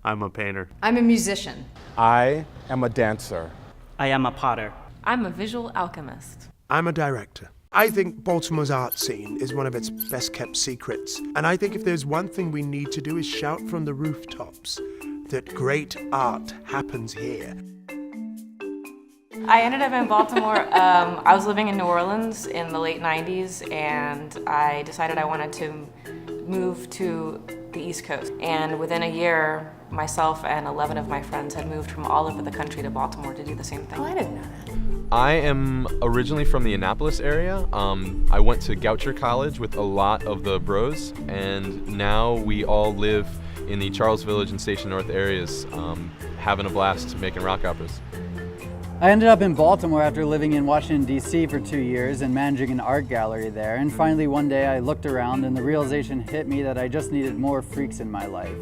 I'm a painter. I'm a musician. I am a dancer. I am a potter. I'm a visual alchemist. I'm a director. I think Baltimore's art scene is one of its best kept secrets. And I think if there's one thing we need to do is shout from the rooftops that great art happens here. I ended up in Baltimore. I was living in New Orleans in the late 90s, and I decided I wanted to move to the East Coast. And within a year, myself and 11 of my friends had moved from all over the country to Baltimore to do the same thing. Oh, I didn't know that. I am originally from the Annapolis area. I went to Goucher College with a lot of the bros, and now we all live in the Charles Village and Station North areas, having a blast making rock operas. I ended up in Baltimore after living in Washington, D.C. for 2 years and managing an art gallery there. And finally one day I looked around and the realization hit me that I just needed more freaks in my life.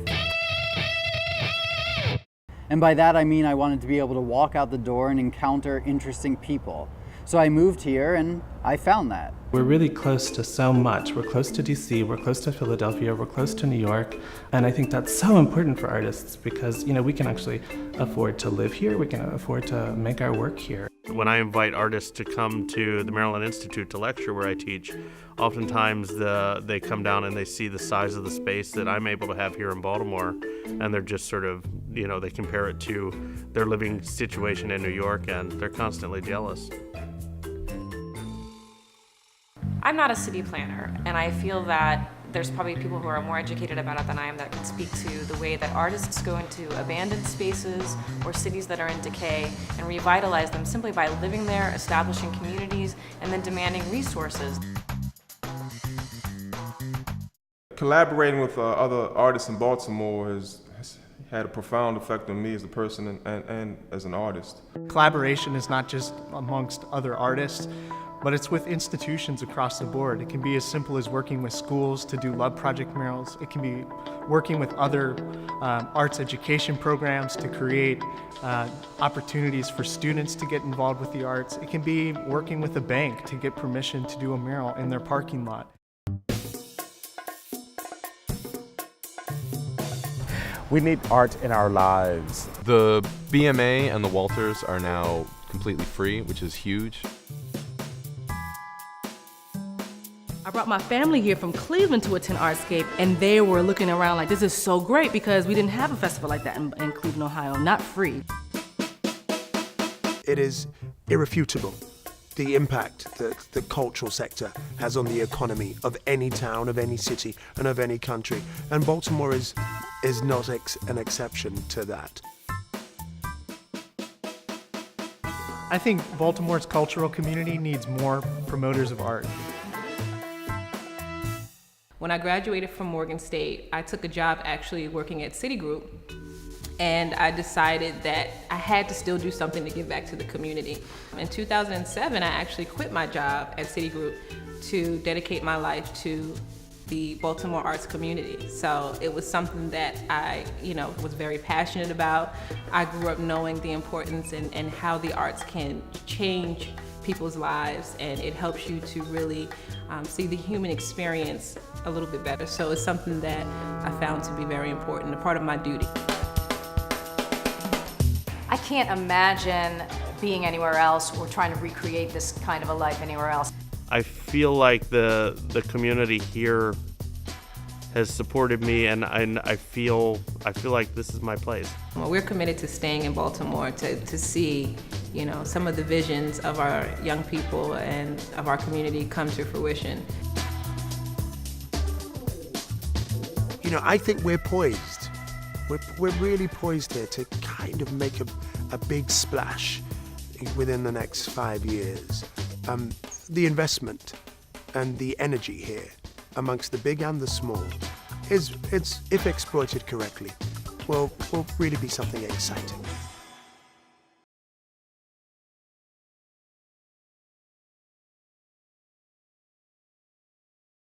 And by that I mean I wanted to be able to walk out the door and encounter interesting people. So I moved here and I found that. We're really close to so much. We're close to DC, we're close to Philadelphia, we're close to New York. And I think that's so important for artists because, we can actually afford to live here, we can afford to make our work here. When I invite artists to come to the Maryland Institute to lecture where I teach, oftentimes they come down and they see the size of the space that I'm able to have here in Baltimore, and they're just sort of, they compare it to their living situation in New York, and they're constantly jealous. I'm not a city planner, and I feel that there's probably people who are more educated about it than I am that can speak to the way that artists go into abandoned spaces or cities that are in decay and revitalize them simply by living there, establishing communities, and then demanding resources. Collaborating with other artists in Baltimore has had a profound effect on me as a person and as an artist. Collaboration is not just amongst other artists, but it's with institutions across the board. It can be as simple as working with schools to do love project murals. It can be working with other arts education programs to create opportunities for students to get involved with the arts. It can be working with a bank to get permission to do a mural in their parking lot. We need art in our lives. The BMA and the Walters are now completely free, which is huge. I brought my family here from Cleveland to attend Artscape, and they were looking around like, this is so great because we didn't have a festival like that in Cleveland, Ohio, not free. It is irrefutable, the impact that the cultural sector has on the economy of any town, of any city, and of any country. And Baltimore is not an exception to that. I think Baltimore's cultural community needs more promoters of art. When I graduated from Morgan State, I took a job actually working at Citigroup, and I decided that I had to still do something to give back to the community. In 2007, I actually quit my job at Citigroup to dedicate my life to the Baltimore arts community. So it was something that I, was very passionate about. I grew up knowing the importance and how the arts can change people's lives, and it helps you to really see the human experience a little bit better. So it's something that I found to be very important, a part of my duty. I can't imagine being anywhere else or trying to recreate this kind of a life anywhere else. I feel like the community here has supported me, and I feel like this is my place. Well, we're committed to staying in Baltimore to see, some of the visions of our young people and of our community come to fruition. I think we're poised. We're really poised here to kind of make a big splash within the next 5 years. The investment and the energy here amongst the big and the small it's if exploited correctly, will really be something exciting.